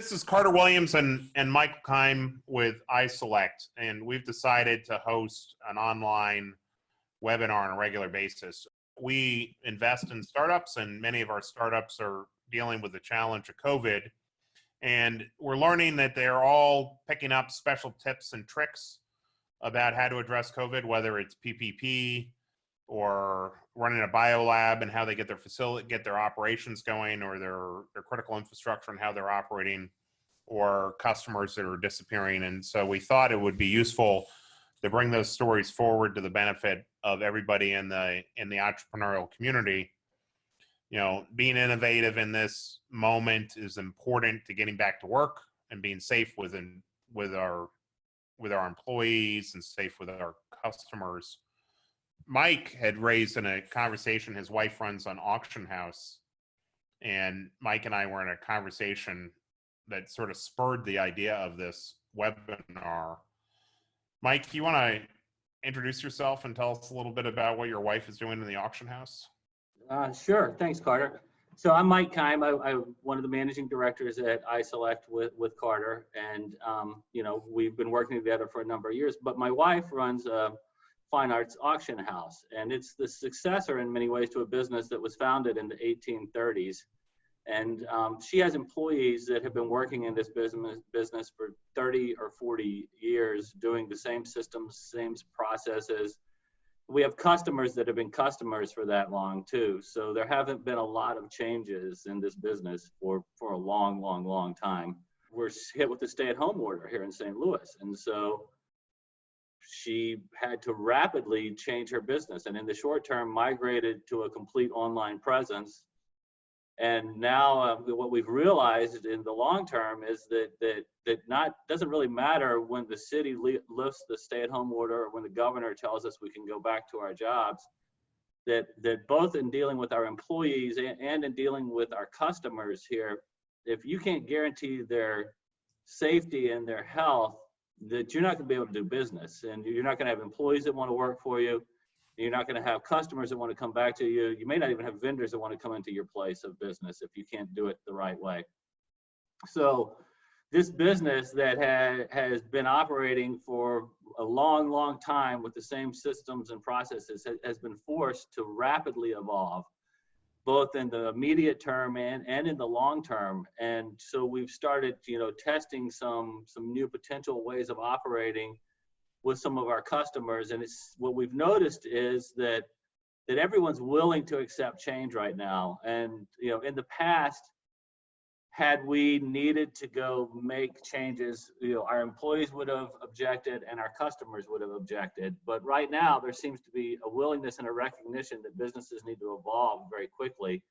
This is Carter Williams and Michael Keim with iSelect, and we've decided to host an online webinar on a regular basis. We invest in startups, and many of our startups are dealing with the challenge of COVID. And we're learning that they're all picking up special tips and tricks about how to address COVID, whether it's PPP or running a biolab and how they get their facility, get their operations going, or their critical infrastructure and how they're operating, or customers that are disappearing. And so we thought it would be useful to bring those stories forward to the benefit of everybody in the entrepreneurial community. You know, being innovative in this moment is important to getting back to work and being safe with our employees and safe with our customers. Mike had raised in a conversation, his wife runs an auction house, and Mike and I were in a conversation that sort of spurred the idea of this webinar. Mike, you want to introduce yourself and tell us a little bit about what your wife is doing in the auction house? Sure. Thanks, Carter. So I'm Mike Keim. I'm one of the managing directors at iSelect with Carter, and you know, we've been working together for a number of years. But my wife runs a fine arts auction house, and it's the successor in many ways to a business that was founded in the 1830s. And she has employees that have been working in this business for 30 or 40 years, doing the same systems, same processes. We have customers that have been customers for that long too. So there haven't been a lot of changes in this business for a long time. We're hit with the stay-at-home order here in St. Louis. And so she had to rapidly change her business, and in the short term migrated to a complete online presence. And now what we've realized in the long term is that doesn't really matter when the city lifts the stay-at-home order or when the governor tells us we can go back to our jobs, that both in dealing with our employees and in dealing with our customers here, if you can't guarantee their safety and their health, that you're not going to be able to do business, and you're not going to have employees that want to work for you. You're not going to have customers that want to come back to you. You may not even have vendors that want to come into your place of business if you can't do it the right way. So this business that has been operating for a long time with the same systems and processes has been forced to rapidly evolve, both in the immediate term and in the long term. And so we've started, you know, testing some new potential ways of operating with some of our customers. And it's what we've noticed is that everyone's willing to accept change right now. And, you know, in the past, had we needed to go make changes, you know, our employees would have objected and our customers would have objected. But right now, there seems to be a willingness and a recognition that businesses need to evolve very quickly.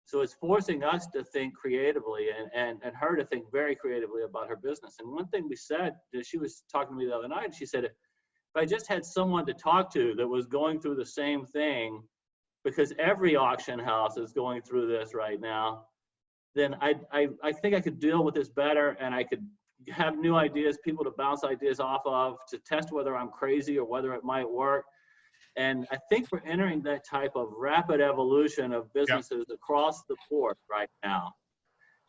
So it's forcing us to think creatively and her to think very creatively about her business. And one thing we said, she was talking to me the other night, she said, if I just had someone to talk to that was going through the same thing, because every auction house is going through this right now, then I think I could deal with this better, and I could have new ideas, people to bounce ideas off of, to test whether I'm crazy or whether it might work. And I think we're entering that type of rapid evolution of businesses across the board right now.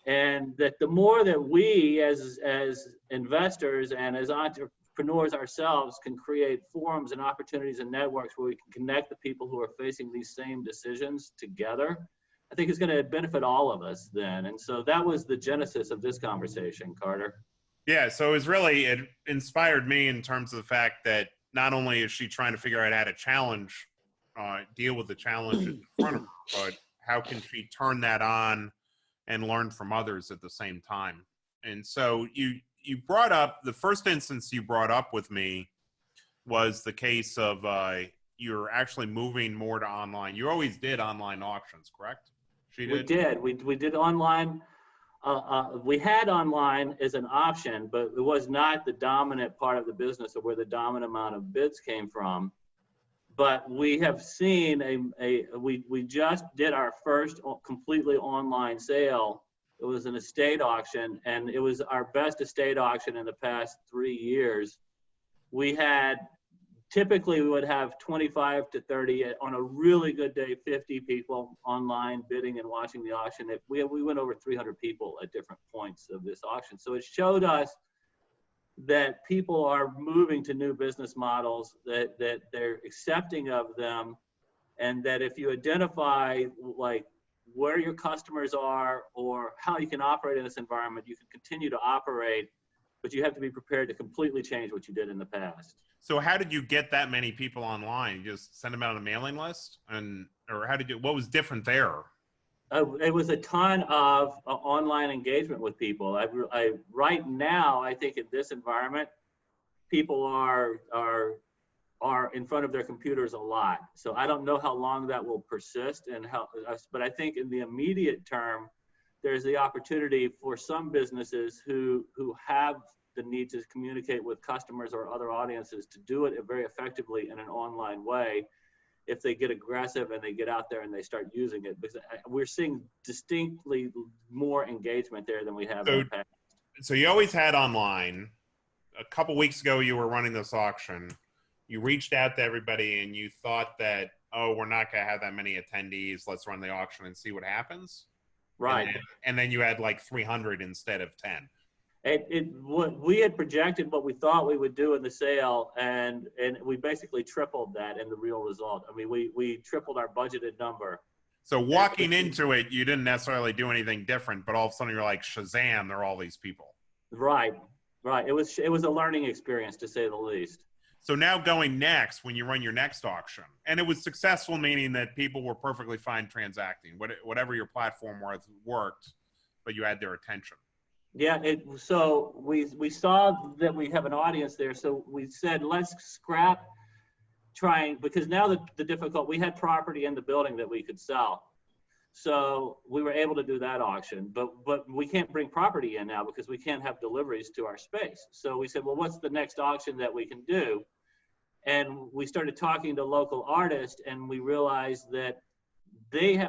And that the more that we as investors and as entrepreneurs ourselves can create forums and opportunities and networks where we can connect the people who are facing these same decisions together, I think it's going to benefit all of us then. And so that was the genesis of this conversation, Carter. Yeah, so it inspired me in terms of the fact that not only is she trying to figure out how to deal with the challenges in front of her, but how can she turn that on and learn from others at the same time? And so you brought up, the first instance you brought up with me was the case of you're actually moving more to online. You always did online auctions, correct? We did. We did online. We had online as an option, but it was not the dominant part of the business or where the dominant amount of bids came from. But we have seen we just did our first completely online sale. It was an estate auction, and it was our best estate auction in the past 3 years. We had typically we would have 25 to 30, on a really good day, 50 people online bidding and watching the auction. We went over 300 people at different points of this auction. So it showed us that people are moving to new business models, that they're accepting of them, and that if you identify like where your customers are or how you can operate in this environment, you can continue to operate, but you have to be prepared to completely change what you did in the past. So how did you get that many people online? You just send them out on a mailing list, or what was different there? It was a ton of online engagement with people. Right now, I think in this environment, people are in front of their computers a lot. So I don't know how long that will persist but I think in the immediate term, there's the opportunity for some businesses who have the need to communicate with customers or other audiences to do it very effectively in an online way, if they get aggressive and they get out there and they start using it, because we're seeing distinctly more engagement there than we have in the past. So you always had online. A couple weeks ago, you were running this auction. You reached out to everybody and you thought that, oh, we're not going to have that many attendees. Let's run the auction and see what happens. Right. And then you had like 300 instead of 10. We had projected what we thought we would do in the sale, and we basically tripled that in the real result. I mean, we tripled our budgeted number. So walking into it, you didn't necessarily do anything different, but all of a sudden you're like, Shazam, there are all these people. Right. It was a learning experience, to say the least. So now going next, when you run your next auction, and it was successful, meaning that people were perfectly fine transacting, whatever your platform worked, but you had their attention. Yeah, so we saw that we have an audience there, so we said, let's scrap because now we had property in the building that we could sell. So we were able to do that auction, but we can't bring property in now because we can't have deliveries to our space. So we said, well, what's the next auction that we can do? And we started talking to local artists, and we realized that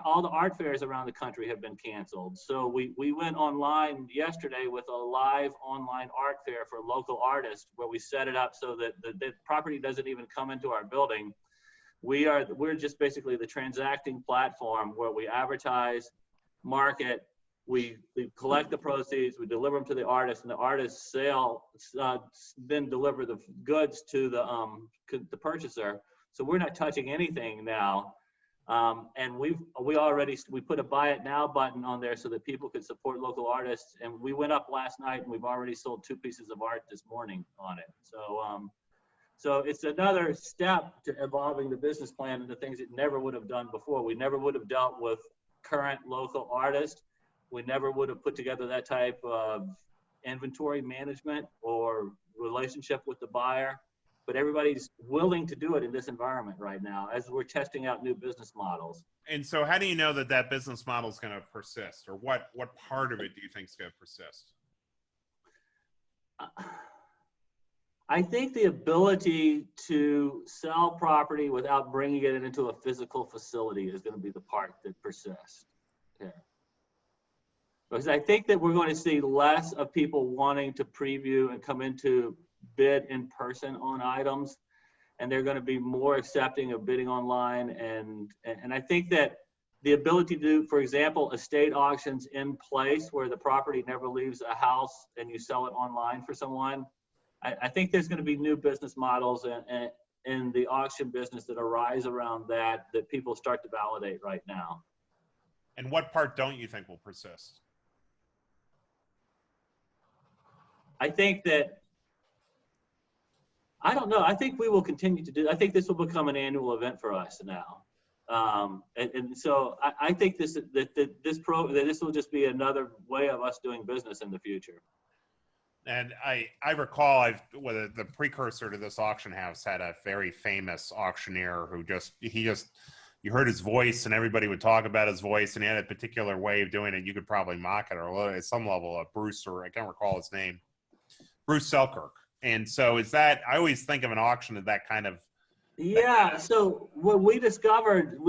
all the art fairs around the country have been canceled. So we went online yesterday with a live online art fair for local artists, where we set it up so that the property doesn't even come into our building. We're just basically the transacting platform where we advertise, market, we collect the proceeds, we deliver them to the artist, and the artists then deliver the goods to the purchaser. So we're not touching anything now. And we put a buy it now button on there so that people could support local artists. And we went up last night and we've already sold 2 pieces of art this morning on it. So it's another step to evolving the business plan into things it never would have done before. We never would have dealt with current local artists. We never would have put together that type of inventory management or relationship with the buyer. But everybody's willing to do it in this environment right now as we're testing out new business models. And so how do you know that business model is going to persist, or what part of it do you think is going to persist? I think the ability to sell property without bringing it into a physical facility is going to be the part that persists. Yeah. Because I think that we're going to see less of people wanting to preview and come into bid in person on items, and they're going to be more accepting of bidding online. And I think that the ability to do, for example, estate auctions in place where the property never leaves a house and you sell it online for someone, I think there's going to be new business models in the auction business that arise around that people start to validate right now. And what part don't you think will persist? I think that, I don't know. I think we will continue to do. I think this will become an annual event for us now, and so I think this will just be another way of us doing business in the future. And I recall the precursor to this auction house had a very famous auctioneer who you heard his voice and everybody would talk about his voice, and he had a particular way of doing it. You could probably mock it, or at some level, Bruce, or I can't recall his name, Bruce Selkirk. And so I always think of an auction as that kind of. Yeah. So what we discovered,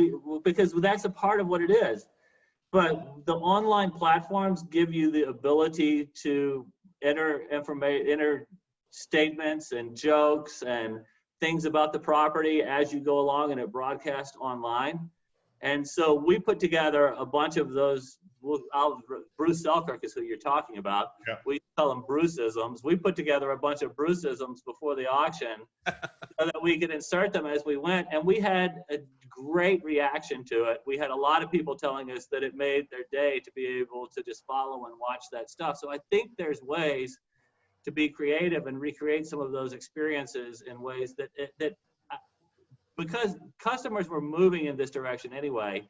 because that's a part of what it is, but the online platforms give you the ability to enter statements and jokes and things about the property as you go along, and it broadcasts online. And so we put together a bunch of those. Bruce Selkirk is who you're talking about. Yeah. We call them Bruceisms. We put together a bunch of Bruceisms before the auction so that we could insert them as we went. And we had a great reaction to it. We had a lot of people telling us that it made their day to be able to just follow and watch that stuff. So I think there's ways to be creative and recreate some of those experiences in ways that because customers were moving in this direction anyway,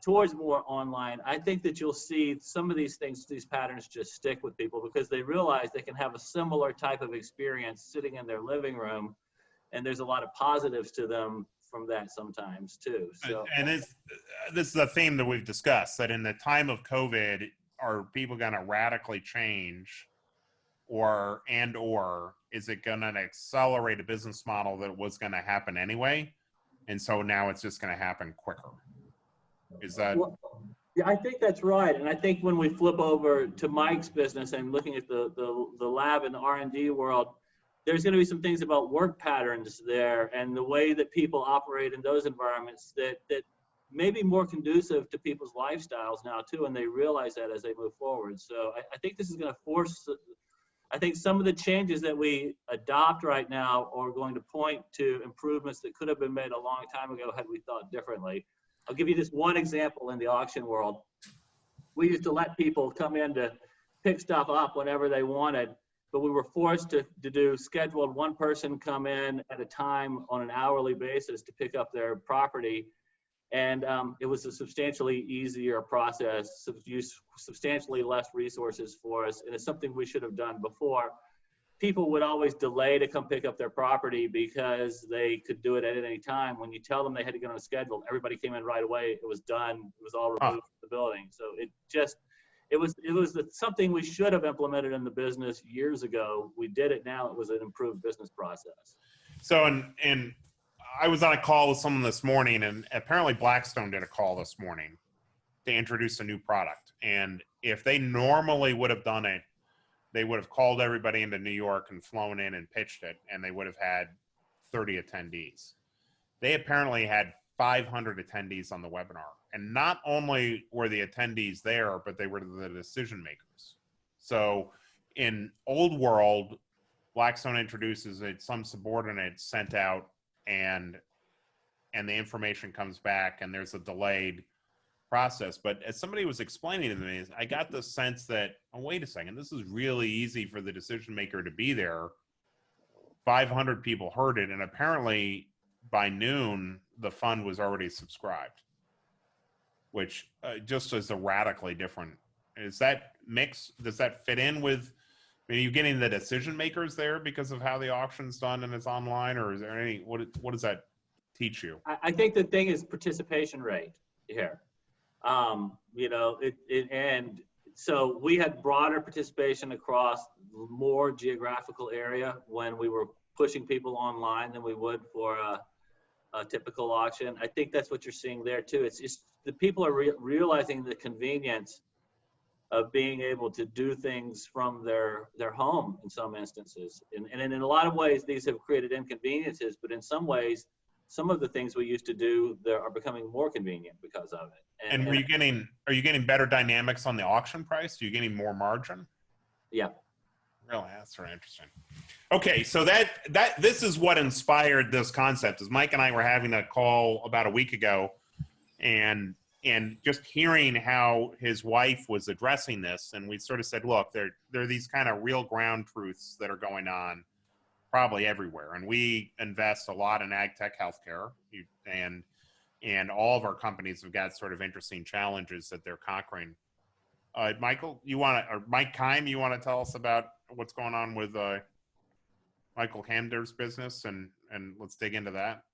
towards more online. I think that you'll see some of these things, these patterns just stick with people because they realize they can have a similar type of experience sitting in their living room, and there's a lot of positives to them from that sometimes too. So, and this is a theme that we've discussed, that in the time of COVID, are people going to radically change, or is it going to accelerate a business model that was going to happen anyway, and so now it's just going to happen quicker? Is that? Well, yeah, I think that's right. And I think when we flip over to Mike's business and looking at the lab and the R&D world, there's going to be some things about work patterns there and the way that people operate in those environments that may be more conducive to people's lifestyles now too, and they realize that as they move forward. So I think this is going to force, I think some of the changes that we adopt right now are going to point to improvements that could have been made a long time ago had we thought differently. I'll give you just one example in the auction world. We used to let people come in to pick stuff up whenever they wanted, but we were forced to do scheduled one person come in at a time on an hourly basis to pick up their property. And it was a substantially easier process, use substantially less resources for us, and it's something we should have done before. People would always delay to come pick up their property because they could do it at any time. When you tell them they had to get on a schedule, everybody came in right away. It was done. It was all removed from the building. So it was something we should have implemented in the business years ago. We did it now. It was an improved business process. So, and I was on a call with someone this morning, and apparently Blackstone did a call this morning to introduce a new product. And if they normally would have done it, they would have called everybody into New York and flown in and pitched it, and they would have had 30 attendees. They apparently had 500 attendees on the webinar. And not only were the attendees there, but they were the decision makers. So in old world, Blackstone introduces it, some subordinate sent out, and the information comes back, and there's a delayed process. But as somebody was explaining to me, I got the sense that, oh, wait a second, this is really easy for the decision maker to be there. 500 people heard it, and apparently by noon the fund was already subscribed, which just is a radically different. Is that mix? Does that fit in with? Are you getting the decision makers there because of how the auction's done and it's online, or is there any? What does that teach you? I think the thing is participation rate here. And so we had broader participation across more geographical area when we were pushing people online than we would for a typical auction. I think that's what you're seeing there too. It's just the people are realizing the convenience of being able to do things from their home in some instances. And in a lot of ways, these have created inconveniences, but in some ways, some of the things we used to do there are becoming more convenient because of it. And are you getting better dynamics on the auction price? Are you getting more margin? Yeah. Really, that's very interesting. Okay, so this is what inspired this concept. Is Mike and I were having a call about a week ago, and just hearing how his wife was addressing this, and we sort of said, look, there are these kind of real ground truths that are going on probably everywhere, and we invest a lot in ag tech healthcare, and all of our companies have got sort of interesting challenges that they're conquering. Mike Keim, you want to tell us about what's going on with Michael Hamder's business, and let's dig into that.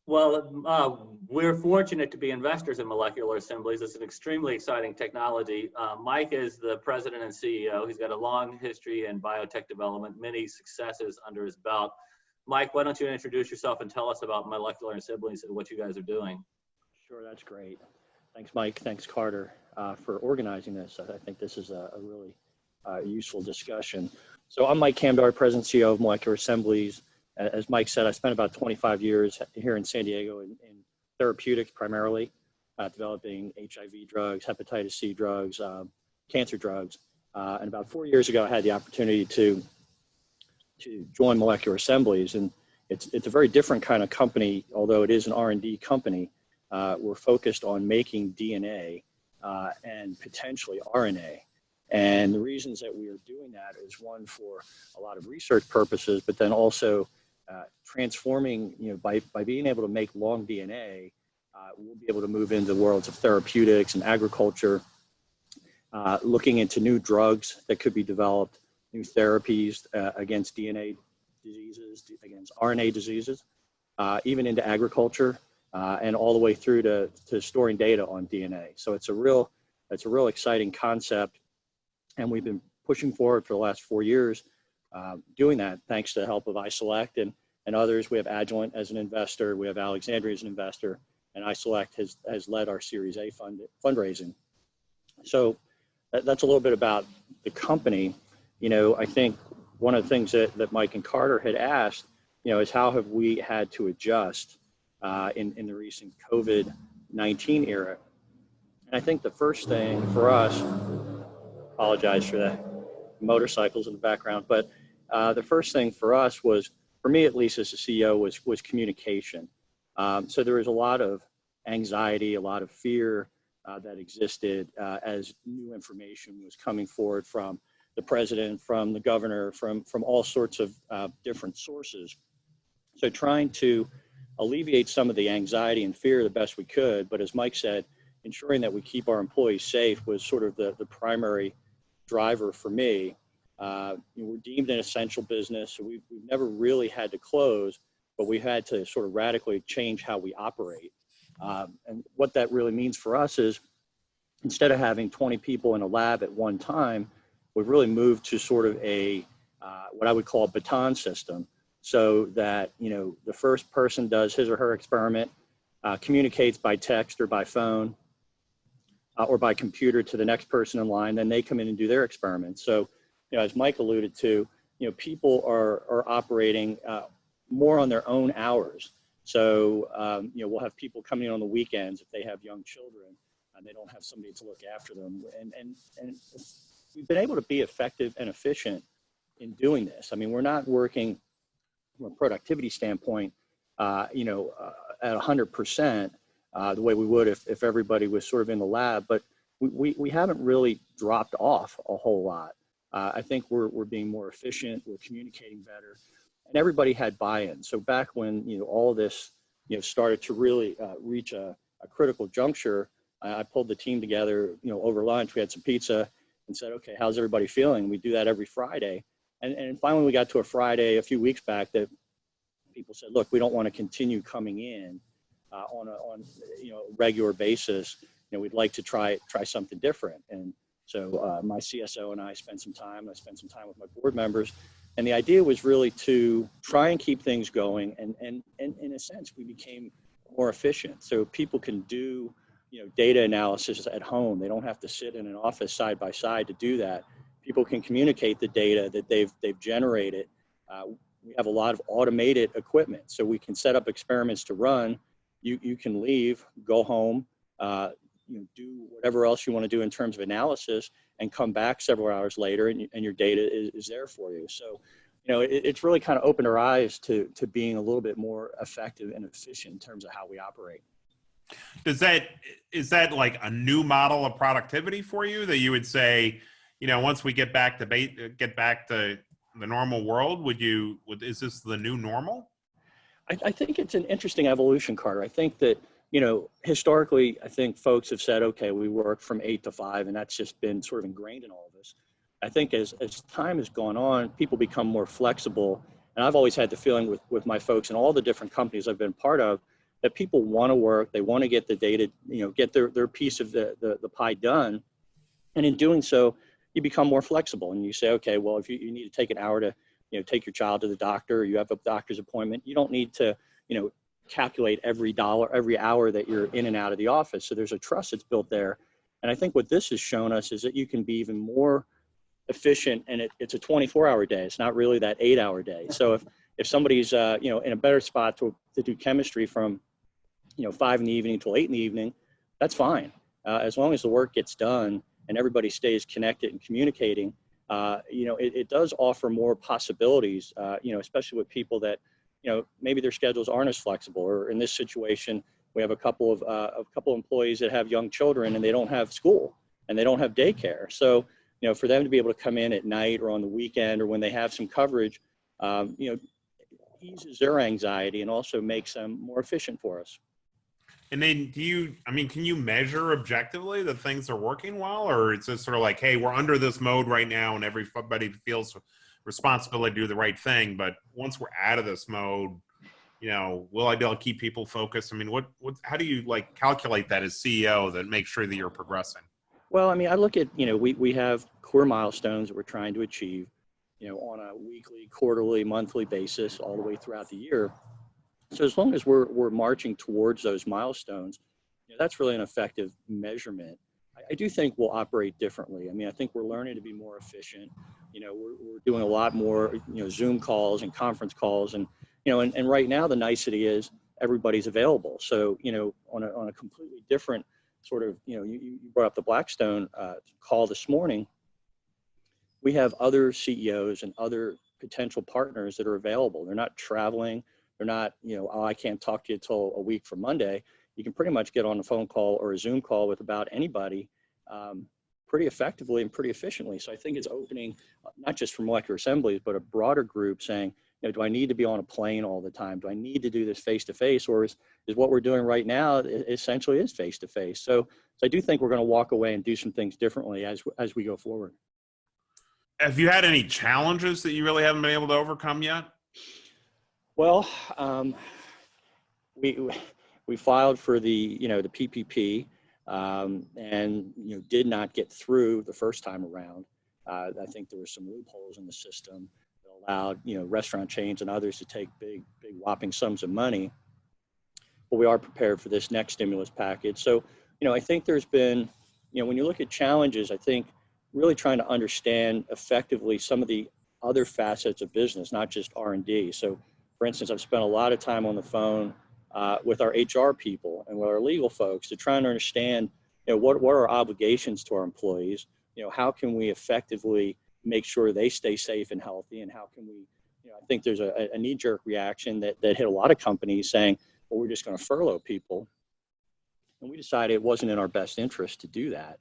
Well, we're fortunate to be investors in molecular assemblies. It's an extremely exciting technology. Mike is the president and CEO. He's got a long history in biotech development, many successes under his belt. Mike, why don't you introduce yourself and tell us about molecular assemblies and what you guys are doing? Sure, that's great. Thanks, Mike. Thanks, Carter, for organizing this. I think this is a really useful discussion. So I'm Mike Hamdar, President and CEO of Molecular Assemblies. As Mike said, I spent about 25 years here in San Diego in therapeutics primarily, developing HIV drugs, hepatitis C drugs, cancer drugs. And about 4 years ago, I had the opportunity to join Molecular Assemblies, and it's a very different kind of company, although it is an R&D company. We're focused on making DNA and potentially RNA. And the reasons that we are doing that is one, for a lot of research purposes, but then also transforming, by being able to make long DNA, we'll be able to move into the worlds of therapeutics and agriculture, looking into new drugs that could be developed, new therapies against DNA diseases, against RNA diseases, even into agriculture, and all the way through to storing data on DNA. So it's a real exciting concept, and we've been pushing forward for the last 4 years, doing that thanks to the help of iSelect and others. We have Agilent as an investor, we have Alexandria as an investor, and iSelect has led our Series A fundraising. So that's a little bit about the company. I think one of the things that Mike and Carter had asked, is how have we had to adjust in the recent COVID-19 era? And I think the first thing for us, apologize for the motorcycles in the background, but the first thing for us was, for me at least as a CEO, was communication. So there was a lot of anxiety, a lot of fear that existed as new information was coming forward from the president, from the governor, from all sorts of different sources. So trying to alleviate some of the anxiety and fear the best we could, but as Mike said, ensuring that we keep our employees safe was sort of the primary driver for me. We're deemed an essential business, so we've never really had to close, but we had to sort of radically change how we operate. And what that really means for us is, instead of having 20 people in a lab at one time, we've really moved to sort of a what I would call a baton system, so that the first person does his or her experiment, communicates by text or by phone or by computer to the next person in line, then they come in and do their experiment. So as Mike alluded to, people are operating more on their own hours. So we'll have people coming in on the weekends if they have young children and they don't have somebody to look after them. And we've been able to be effective and efficient in doing this. I mean, we're not working from a productivity standpoint, at 100%, the way we would if everybody was sort of in the lab, but we haven't really dropped off a whole lot. I think we're being more efficient, we're communicating better, and everybody had buy-in. So back when all of this started to really reach a critical juncture, I pulled the team together, over lunch. We had some pizza and said, okay, how's everybody feeling? We do that every Friday. And finally we got to a Friday a few weeks back that people said, look, we don't want to continue coming in on a regular basis. We'd like to try something different. And so my CSO and I spent some time with my board members. And the idea was really to try and keep things going. And in a sense, we became more efficient. So people can do data analysis at home. They don't have to sit in an office side by side to do that. People can communicate the data that they've generated. We have a lot of automated equipment, so we can set up experiments to run. You can leave, go home, do whatever else you want to do in terms of analysis, and come back several hours later, and your data is there for you. So, it's really kind of opened our eyes to being a little bit more effective and efficient in terms of how we operate. Is that like a new model of productivity for you, that you would say, once we get back to the normal world, is this the new normal? I think it's an interesting evolution, Carter. I think that, historically, I think folks have said, okay, we work from 8 to 5, and that's just been sort of ingrained in all of us. I think as time has gone on, people become more flexible. And I've always had the feeling with my folks and all the different companies I've been part of, that people want to work, they want to get the data, get their piece of the pie done. And in doing so, you become more flexible, and you say, okay, well, if you need to take an hour to, take your child to the doctor, or you have a doctor's appointment, you don't need to, calculate every hour that you're in and out of the office. So there's a trust that's built there. And I think what this has shown us is that you can be even more efficient, and it's a 24-hour day. It's not really that 8-hour day. So if somebody's, in a better spot to do chemistry from, 5 in the evening till 8 in the evening, that's fine. As long as the work gets done and everybody stays connected and communicating, it does offer more possibilities, especially with people that, maybe their schedules aren't as flexible, or in this situation, we have a couple of employees that have young children and they don't have school and they don't have daycare. So, for them to be able to come in at night or on the weekend or when they have some coverage, eases their anxiety and also makes them more efficient for us. And then can you measure objectively that things are working well, or it's just sort of like, hey, we're under this mode right now and everybody feels responsibility to do the right thing. But once we're out of this mode, will I be able to keep people focused? I mean, how do you calculate that as CEO that makes sure that you're progressing? Well, I mean, I look at, we have core milestones that we're trying to achieve, on a weekly, quarterly, monthly basis all the way throughout the year. So as long as we're marching towards those milestones, that's really an effective measurement. I do think we'll operate differently. I mean, I think we're learning to be more efficient. We're doing a lot more, Zoom calls and conference calls, and and right now the nicety is everybody's available. So on a completely different sort of, you brought up the Blackstone call this morning. We have other CEOs and other potential partners that are available. They're not traveling. They're not, I can't talk to you till a week from Monday. You can pretty much get on a phone call or a Zoom call with about anybody pretty effectively and pretty efficiently. So I think it's opening, not just for molecular assemblies, but a broader group saying, do I need to be on a plane all the time? Do I need to do this face-to-face, or is what we're doing right now essentially is face-to-face? So I do think we're going to walk away and do some things differently as we go forward. Have you had any challenges that you really haven't been able to overcome yet? Well, we filed for the the PPP and did not get through the first time around. I think there were some loopholes in the system that allowed restaurant chains and others to take big whopping sums of money. But we are prepared for this next stimulus package. So I think there's been when you look at challenges, I think really trying to understand effectively some of the other facets of business, not just R&D. So for instance, I've spent a lot of time on the phone with our HR people and with our legal folks to try and understand, what are our obligations to our employees? How can we effectively make sure they stay safe and healthy? And how can we, I think there's a knee-jerk reaction that hit a lot of companies saying, well, we're just going to furlough people. And we decided it wasn't in our best interest to do that,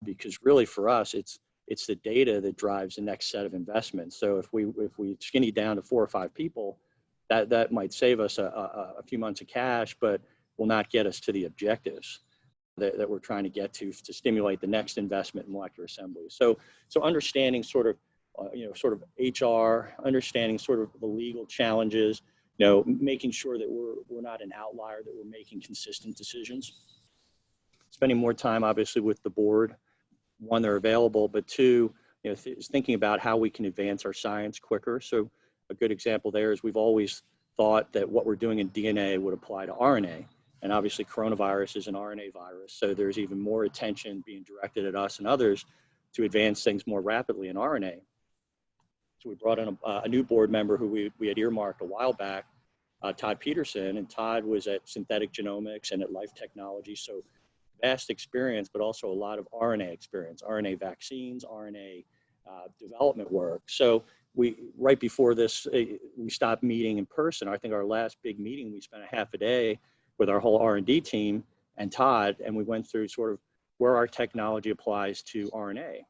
because really for us, it's the data that drives the next set of investments. So if we skinny down to 4 or 5 people, that might save us a few months of cash, but will not get us to the objectives that we're trying to get to stimulate the next investment in molecular assembly. So understanding sort of HR, understanding sort of the legal challenges, making sure that we're not an outlier, that we're making consistent decisions. Spending more time, obviously, with the board. One, they're available, but two, is thinking about how we can advance our science quicker. So a good example there is we've always thought that what we're doing in DNA would apply to RNA. And obviously coronavirus is an RNA virus. So there's even more attention being directed at us and others to advance things more rapidly in RNA. So we brought in a new board member who we had earmarked a while back, Todd Peterson. And Todd was at Synthetic Genomics and at Life Technology. So vast experience, but also a lot of RNA experience, RNA vaccines, RNA development work. So right before this, we stopped meeting in person. I think our last big meeting, we spent a half a day with our whole R&D team and Todd, and we went through sort of where our technology applies to RNA.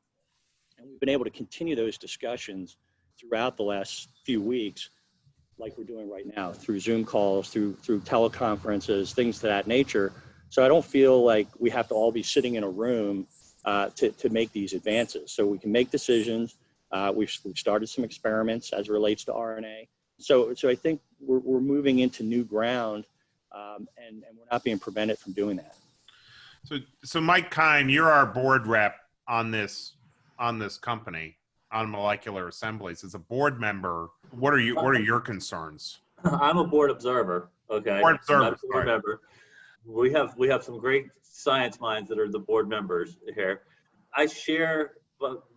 And we've been able to continue those discussions throughout the last few weeks, like we're doing right now, through Zoom calls, through teleconferences, things to that nature. So I don't feel like we have to all be sitting in a room to make these advances. So we can make decisions. We've started some experiments as it relates to RNA. So I think we're moving into new ground, and we're not being prevented from doing that. So Mike Keim, you're our board rep on this company, on Molecular Assemblies. As a board member, what are your concerns? I'm a board observer. Okay. Board observer. Not a board member. We have some great science minds that are the board members here. I share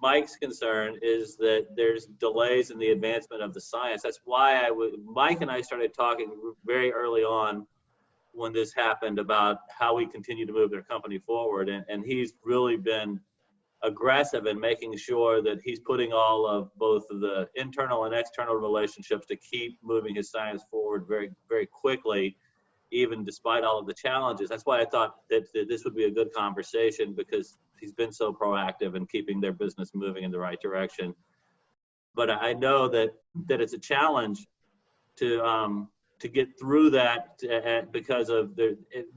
Mike's concern is that there's delays in the advancement of the science. That's why Mike and I started talking very early on when this happened about how we continue to move their company forward. And he's really been aggressive in making sure that he's putting all of both the internal and external relationships to keep moving his science forward very, very quickly, even despite all of the challenges. That's why I thought that this would be a good conversation, because he's been so proactive in keeping their business moving in the right direction. But I know that it's a challenge to get through that because of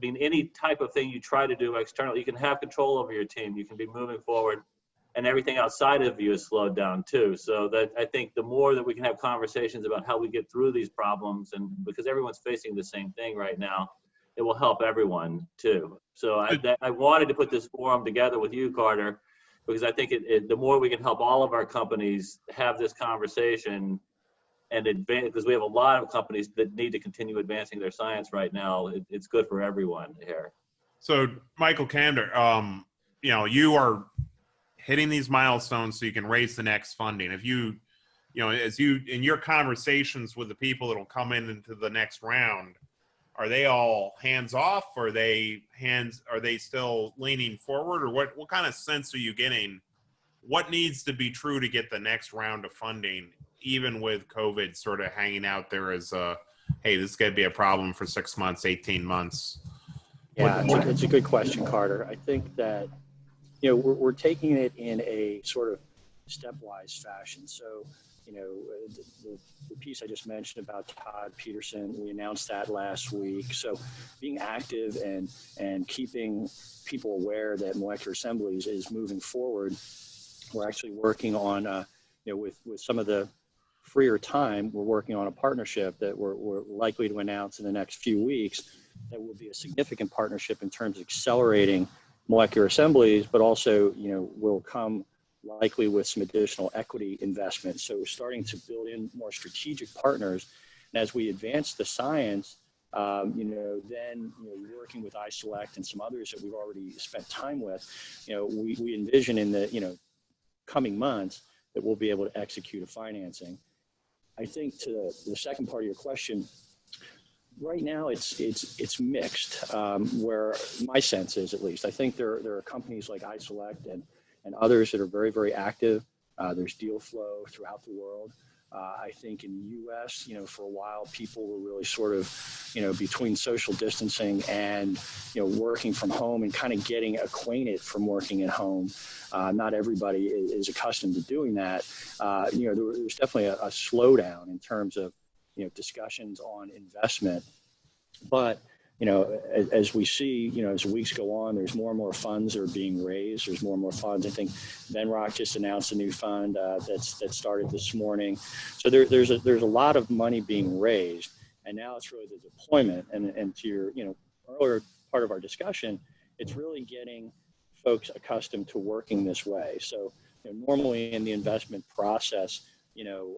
any type of thing you try to do externally, you can have control over your team, you can be moving forward, and everything outside of you is slowed down too. So that I think the more that we can have conversations about how we get through these problems, and because everyone's facing the same thing right now, it will help everyone too. So I wanted to put this forum together with you, Carter, because I think the more we can help all of our companies have this conversation and advance, because we have a lot of companies that need to continue advancing their science right now. It's good for everyone here. So, Michael Camder, you are hitting these milestones so you can raise the next funding. If as you in your conversations with the people that will come into the next round, are they all hands off? Or are they still leaning forward? Or what kind of sense are you getting? What needs to be true to get the next round of funding, even with COVID sort of hanging out there as hey, this is going to be a problem for 6 months, 18 months? Yeah, it's a good question, Carter. I think that, we're taking it in a sort of stepwise fashion. So, the piece I just mentioned about Todd Peterson, we announced that last week. So being active and keeping people aware that molecular assemblies is moving forward. We're actually working on, with some of the freer time, we're working on a partnership that we're likely to announce in the next few weeks that will be a significant partnership in terms of accelerating molecular assemblies, but also, will come likely with some additional equity investment. So we're starting to build in more strategic partners. And as we advance the science, then working with iSelect and some others that we've already spent time with, we envision in the coming months that we'll be able to execute a financing. I think to the second part of your question, right now it's mixed. Where my sense is, at least, I think there are companies like iSelect and others that are very, very active. There's deal flow throughout the world. I think in the U.S., for a while, people were really sort of, between social distancing and, working from home and kind of getting acquainted from working at home. Not everybody is accustomed to doing that. There's definitely a slowdown in terms of, discussions on investment. But, as we see, as the weeks go on, there's more and more funds that are being raised. There's more and more funds. I think Venrock just announced a new fund that started this morning. So there's a lot of money being raised, and now it's really the deployment. And to your earlier part of our discussion, it's really getting folks accustomed to working this way. So normally in the investment process, you'll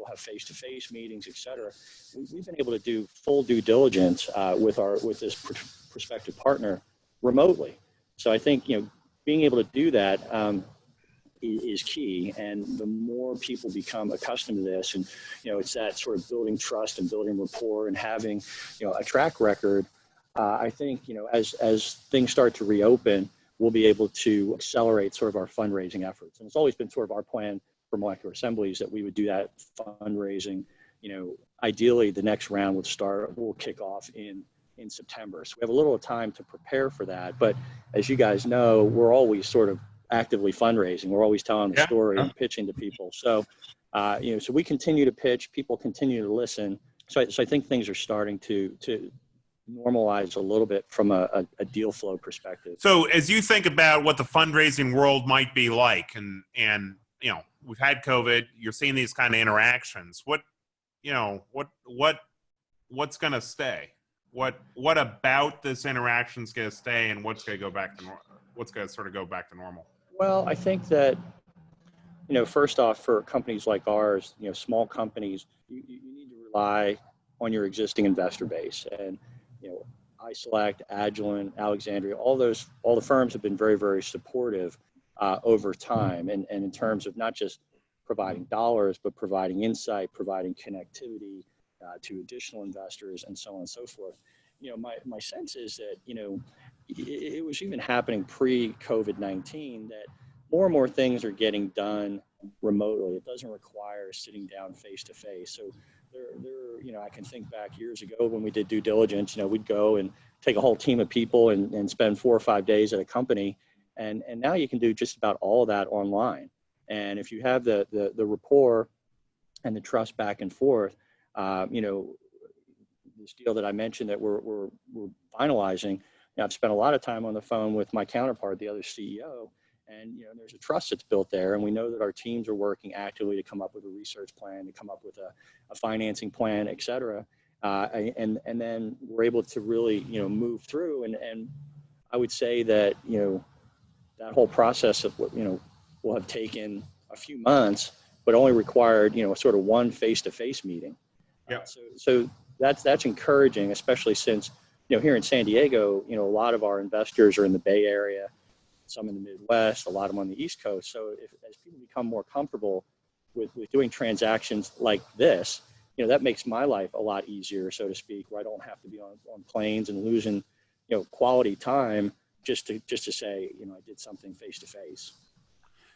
have face-to-face meetings, et cetera. We've been able to do full due diligence with this prospective partner remotely. So I think being able to do that is key. And the more people become accustomed to this, and it's that sort of building trust and building rapport and having a track record. I think as things start to reopen, we'll be able to accelerate sort of our fundraising efforts. And it's always been sort of our plan for molecular assemblies that we would do that fundraising. Ideally the next round will kick off in September. So we have a little time to prepare for that. But as you guys know, we're always sort of actively fundraising. We're always telling the story and pitching to people. So, so we continue to pitch, people continue to listen. So I think things are starting to normalize a little bit from a deal flow perspective. So as you think about what the fundraising world might be like, and we've had COVID, you're seeing these kind of interactions. What's going to stay? What about this interaction is going to stay, and what's going to go back to what's going to sort of go back to normal? Well, I think that, first off, for companies like ours, small companies, you need to rely on your existing investor base. And, iSelect, Agilent, Alexandria, all the firms have been very, very supportive over time, and in terms of not just providing dollars, but providing insight, providing connectivity to additional investors, and so on and so forth. My sense is that, it was even happening pre-COVID-19 that more and more things are getting done remotely. It doesn't require sitting down face to face. So I can think back years ago when we did due diligence, we'd go and take a whole team of people and spend 4 or 5 days at a company. And now you can do just about all of that online. And if you have the rapport and the trust back and forth, this deal that I mentioned that we're finalizing, I've spent a lot of time on the phone with my counterpart, the other CEO, and there's a trust that's built there, and we know that our teams are working actively to come up with a research plan, to come up with a financing plan, et cetera, and then we're able to really move through, and I would say that that whole process of will have taken a few months, but only required sort of one face-to-face meeting. Yeah. So that's encouraging, especially since here in San Diego, a lot of our investors are in the Bay Area, some in the Midwest, a lot of them on the East Coast. So as people become more comfortable with doing transactions like this, that makes my life a lot easier, so to speak, where I don't have to be on planes and losing quality time just to say I did something face to face.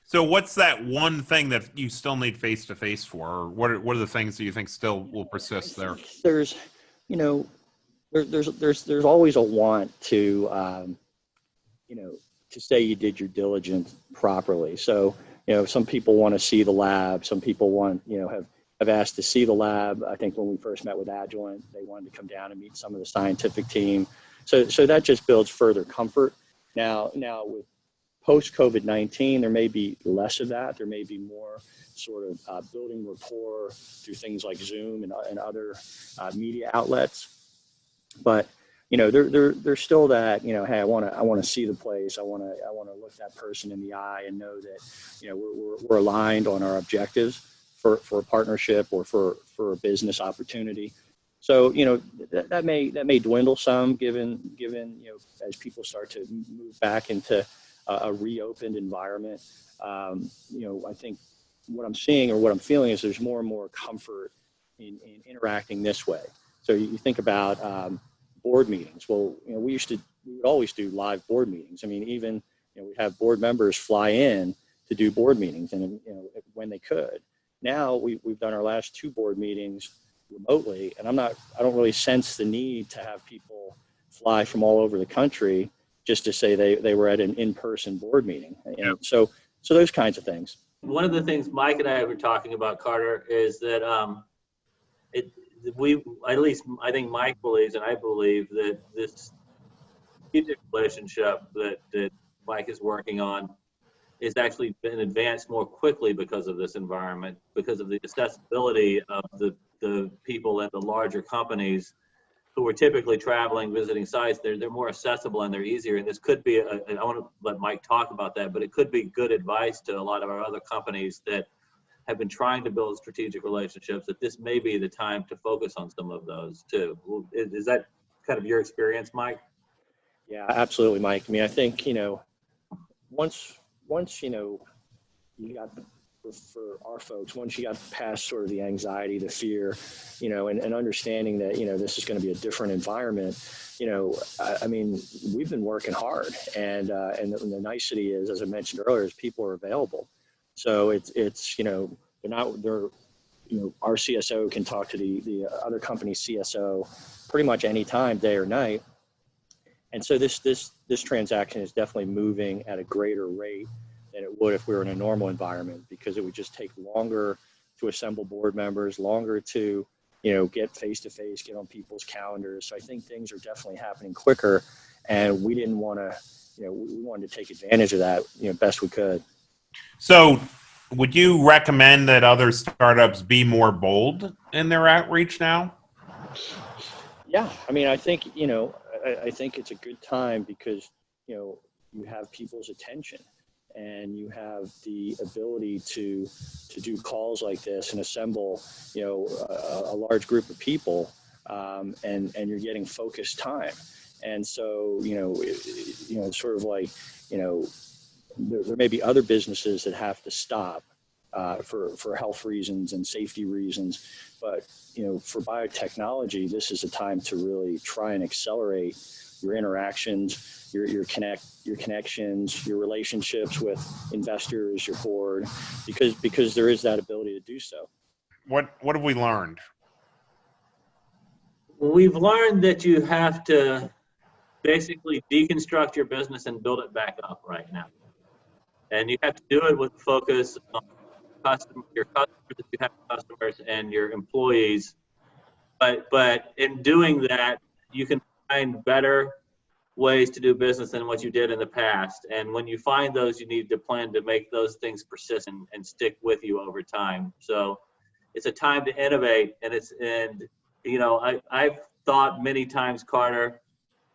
So what's that one thing that you still need face to face for, or what are the things that you think still will persist there? There's there's always a want to to say you did your diligence properly. So some people want to see the lab, some people want have asked to see the lab. I think when we first met with Agilent, they wanted to come down and meet some of the scientific team. So that just builds further comfort. Now with post-COVID-19, there may be less of that. There may be more sort of building rapport through things like Zoom and other media outlets. But there's still that hey, I want to see the place. I want to look that person in the eye and know that we're aligned on our objectives for a partnership or for a business opportunity. So that may dwindle some given as people start to move back into a reopened environment. I think what I'm seeing or what I'm feeling is there's more and more comfort in interacting this way. So you think about board meetings. Well, we would always do live board meetings. I mean, even we'd have board members fly in to do board meetings, and when they could. Now we've done our last 2 board meetings remotely, and I don't really sense the need to have people fly from all over the country just to say they were at an in-person board meeting. So those kinds of things. One of the things Mike and I were talking about, Carter, is that I think Mike believes, and I believe, that this strategic relationship that Mike is working on is actually been advanced more quickly because of this environment, because of the accessibility of the people at the larger companies who are typically traveling, visiting sites. They're more accessible and they're easier. And this could be, and I want to let Mike talk about that, but it could be good advice to a lot of our other companies that have been trying to build strategic relationships, that this may be the time to focus on some of those too. Is that kind of your experience, Mike? Yeah, absolutely, Mike. I mean, I think, once you got, for our folks, once you got past sort of the anxiety, the fear, and understanding that, this is going to be a different environment, I mean, we've been working hard, and the nicety is, as I mentioned earlier, is people are available. So it's our CSO can talk to the other company's CSO pretty much any time, day or night. And so this transaction is definitely moving at a greater rate than it would if we were in a normal environment, because it would just take longer to assemble board members, longer to, get face-to-face, get on people's calendars. So I think things are definitely happening quicker, and we didn't want to, we wanted to take advantage of that, best we could. So would you recommend that other startups be more bold in their outreach now? Yeah, I mean, I think, I think it's a good time because, you have people's attention, and you have the ability to do calls like this and assemble, a large group of people, and you're getting focused time. And so, it's sort of like, there may be other businesses that have to stop for health reasons and safety reasons. But, for biotechnology, this is a time to really try and accelerate your interactions, your connections, your relationships with investors, your board, because there is that ability to do so. What have we learned? We've learned that you have to basically deconstruct your business and build it back up right now. And you have to do it with focus on your customers, if you have customers, and your employees. But in doing that, you can find better ways to do business than what you did in the past. And when you find those, you need to plan to make those things persist and stick with you over time. So it's a time to innovate. I've thought many times, Carter,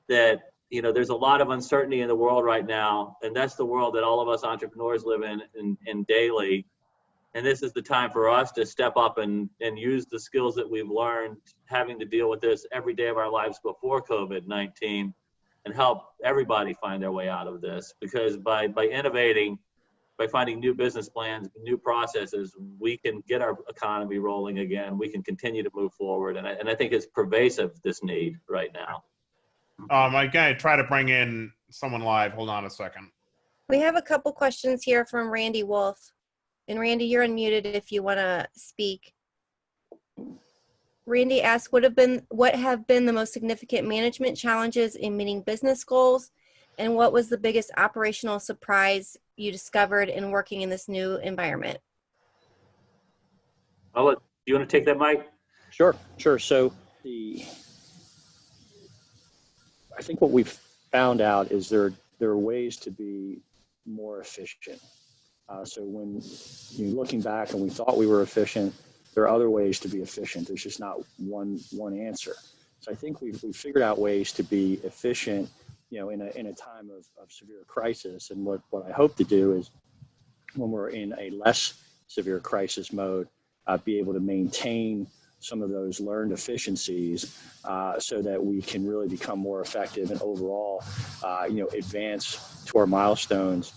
that there's a lot of uncertainty in the world right now, and that's the world that all of us entrepreneurs live in daily. And this is the time for us to step up and use the skills that we've learned having to deal with this every day of our lives before COVID-19 and help everybody find their way out of this. Because by innovating, by finding new business plans, new processes, we can get our economy rolling again. We can continue to move forward. And I think it's pervasive, this need right now. I'm going to try to bring in someone live. Hold on a second. We have a couple questions here from Randy Wolf. And Randy, you're unmuted if you want to speak. Randy asked, what have been the most significant management challenges in meeting business goals? And what was the biggest operational surprise you discovered in working in this new environment? Do you want to take that, Mike? Sure. So I think what we've found out is there are ways to be more efficient. So when you're looking back and we thought we were efficient, there are other ways to be efficient. There's just not one answer. So I think we've figured out ways to be efficient, in a time of severe crisis. And what I hope to do is, when we're in a less severe crisis mode, be able to maintain some of those learned efficiencies so that we can really become more effective and overall, advance to our milestones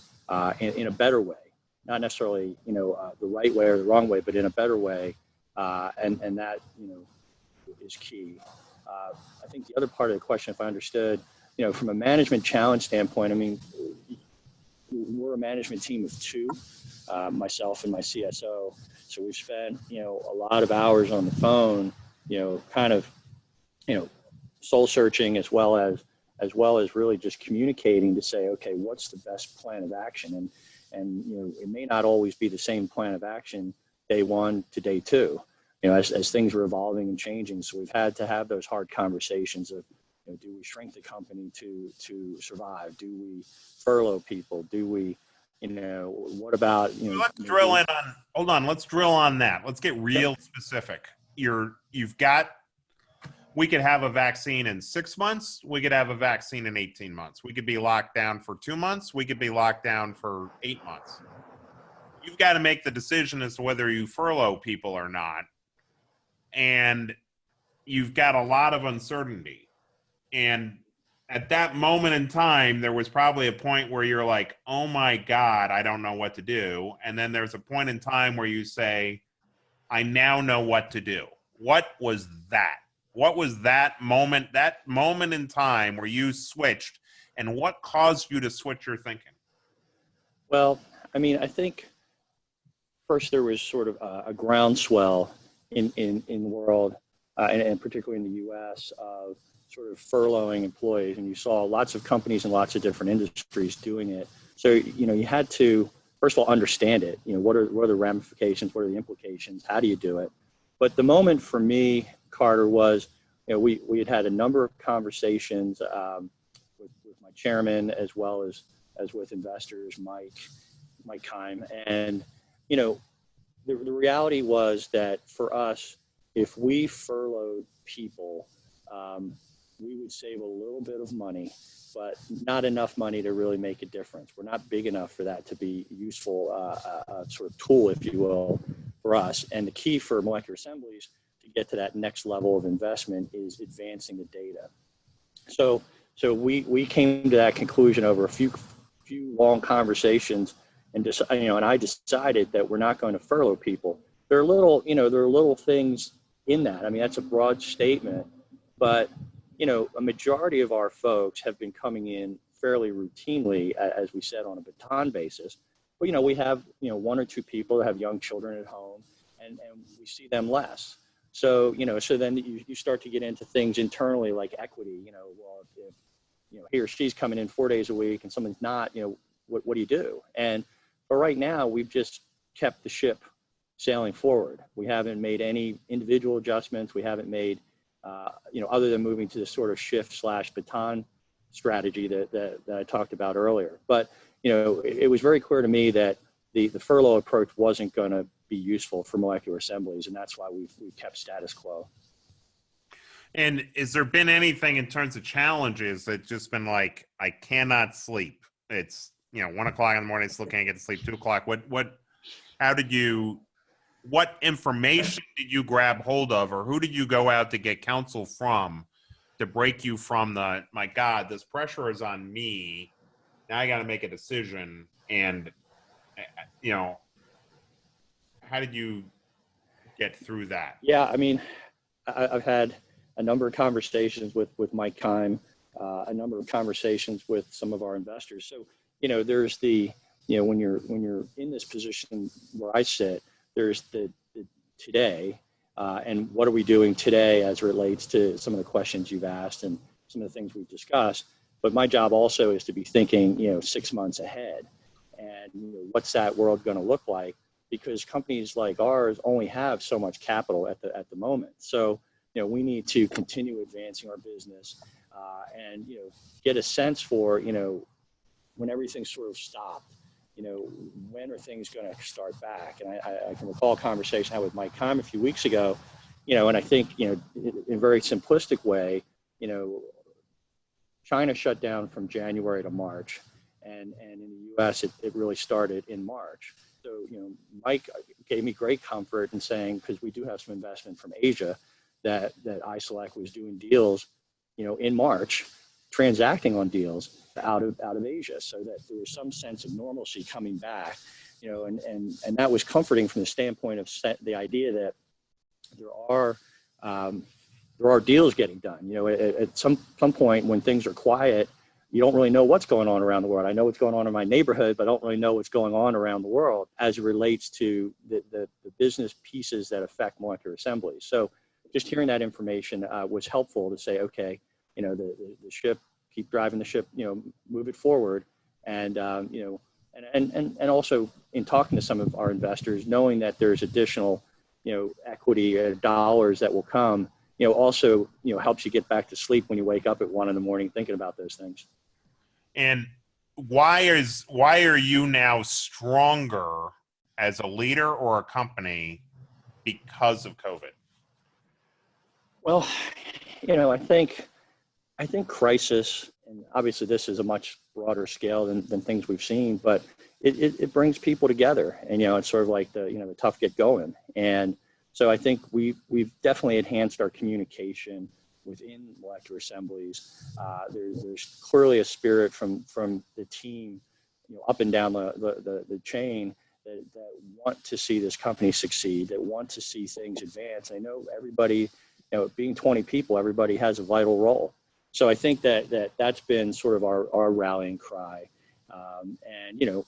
in a better way. Not necessarily, the right way or the wrong way, but in a better way. And that, is key. I think the other part of the question, if I understood, from a management challenge standpoint, I mean, we're a management team of two, myself and my CSO. So we've spent, a lot of hours on the phone, kind of, soul searching as well as really just communicating to say, okay, what's the best plan of action? And it may not always be the same plan of action day one to day two, as things are evolving and changing. So we've had to have those hard conversations of, do we shrink the company to survive? Do we furlough people? Do we, what about, let's drill in on, hold on, let's drill on that. Let's get real specific. We could have a vaccine in 6 months. We could have a vaccine in 18 months. We could be locked down for 2 months. We could be locked down for 8 months. You've got to make the decision as to whether you furlough people or not. And you've got a lot of uncertainty. And at that moment in time, there was probably a point where you're like, oh my God, I don't know what to do. And then there's a point in time where you say, I now know what to do. What was that? What was that moment in time where you switched, and what caused you to switch your thinking? Well, I mean, I think first there was sort of a groundswell in the world, and particularly in the U.S., of sort of furloughing employees, and you saw lots of companies in lots of different industries doing it. So, you had to, first of all, understand it. What are the ramifications? What are the implications? How do you do it? But the moment for me, Carter, was, we had a number of conversations with my chairman as well as with investors, Mike Keim. And, the reality was that for us, if we furloughed people, we would save a little bit of money, but not enough money to really make a difference. We're not big enough for that to be useful sort of tool, if you will, for us. And the key for molecular assemblies to get to that next level of investment is advancing the data. So we came to that conclusion over a few few long conversations, and just, you know, and I decided that we're not going to furlough people. There are little things in that. I mean, that's a broad statement, but, you know, a majority of our folks have been coming in fairly routinely, as we said, on a baton basis. But, you know, we have, you know, one or two people that have young children at home, and we see them less. So, you know, so then you start to get into things internally like equity, you know, well, if, you know, he or she's coming in 4 days a week and someone's not, you know, what do you do? But right now we've just kept the ship sailing forward. We haven't made any individual adjustments. We haven't made, you know, other than moving to this sort of shift/baton strategy that I talked about earlier. But, you know, it was very clear to me that the furlough approach wasn't going to be useful for molecular assemblies, and that's why we've kept status quo. And has there been anything in terms of challenges that's just been like, I cannot sleep? It's, you know, 1 o'clock in the morning, still can't get to sleep, 2 o'clock. What information did you grab hold of, or who did you go out to get counsel from to break you from the, my God, this pressure is on me. Now I got to make a decision. And, you know, how did you get through that? Yeah, I mean, I've had a number of conversations with Mike Keim, a number of conversations with some of our investors. So, you know, there's the, you know, when you're in this position where I sit, there's the today, and what are we doing today as it relates to some of the questions you've asked and some of the things we've discussed. But my job also is to be thinking, you know, 6 months ahead, and, you know, what's that world going to look like? Because companies like ours only have so much capital at the moment. So, you know, we need to continue advancing our business, and, you know, get a sense for, you know, when everything's sort of stopped, you know, when are things going to start back? And I can recall a conversation I had with Mike Keim a few weeks ago, you know, and I think, you know, in a very simplistic way, you know, China shut down from January to March, and in the US, it really started in March. So, you know, Mike gave me great comfort in saying, because we do have some investment from Asia, that iSelect was doing deals, you know, in March, transacting on deals out of Asia, so that there was some sense of normalcy coming back, you know, and that was comforting from the standpoint of the idea that there are deals getting done. You know, at some point when things are quiet, you don't really know what's going on around the world. I know what's going on in my neighborhood, but I don't really know what's going on around the world as it relates to the business pieces that affect molecular assemblies. So just hearing that information was helpful to say, okay, you know, the ship, keep driving the ship, you know, move it forward. And, you know, and also in talking to some of our investors, knowing that there's additional, you know, equity dollars that will come, you know, also, you know, helps you get back to sleep when you wake up at 1 a.m. thinking about those things. And why are you now stronger as a leader or a company because of COVID? Well, you know, I think crisis, and obviously this is a much broader scale than things we've seen, but it brings people together, and, you know, it's sort of like the tough get going. And so I think we've definitely enhanced our communication within molecular assemblies. There's clearly a spirit from the team, you know, up and down the chain that want to see this company succeed, that want to see things advance. I know everybody, you know, being 20 people, everybody has a vital role. So I think that's been sort of our rallying cry. And, you know,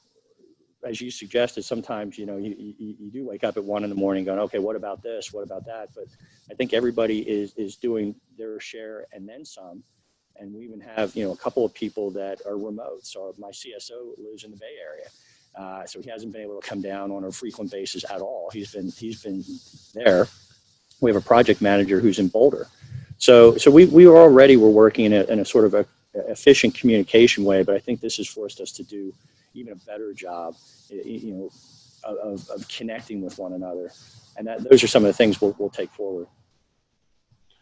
as you suggested, sometimes, you know, you do wake up at 1 a.m. going, okay, what about this? What about that? But I think everybody is doing their share and then some. And we even have, you know, a couple of people that are remote. So my CSO lives in the Bay Area. So he hasn't been able to come down on a frequent basis at all. He's been there. We have a project manager who's in Boulder. So we were working in a sort of a efficient communication way, but I think this has forced us to do even a better job, you know, of connecting with one another. And those are some of the things we'll take forward.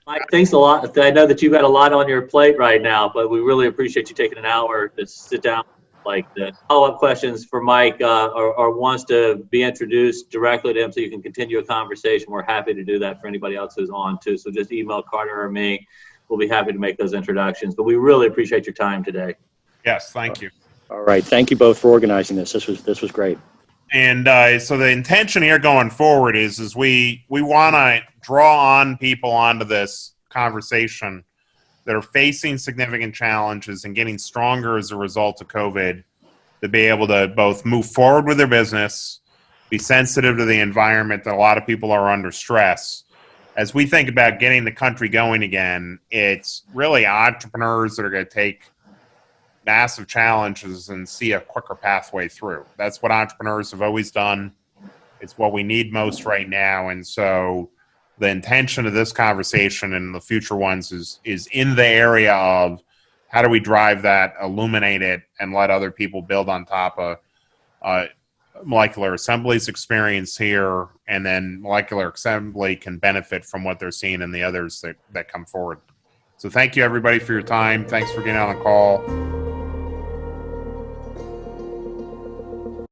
Mike, thanks a lot. I know that you've got a lot on your plate right now, but we really appreciate you taking an hour to sit down like this. Follow-up questions for Mike or wants to be introduced directly to him so you can continue a conversation. We're happy to do that for anybody else who's on too. So just email Carter or me. We'll be happy to make those introductions. But we really appreciate your time today. Yes, thank you. All right. Thank you both for organizing this. This was great. And so the intention here going forward is we want to draw on people onto this conversation that are facing significant challenges and getting stronger as a result of COVID to be able to both move forward with their business, be sensitive to the environment that a lot of people are under stress. As we think about getting the country going again, it's really entrepreneurs that are going to take massive challenges and see a quicker pathway through. That's what entrepreneurs have always done. It's what we need most right now. And so the intention of this conversation and the future ones is in the area of how do we drive that, illuminate it, and let other people build on top of Molecular Assembly's experience here, and then Molecular Assembly can benefit from what they're seeing in the others that come forward. So thank you, everybody, for your time. Thanks for getting on the call.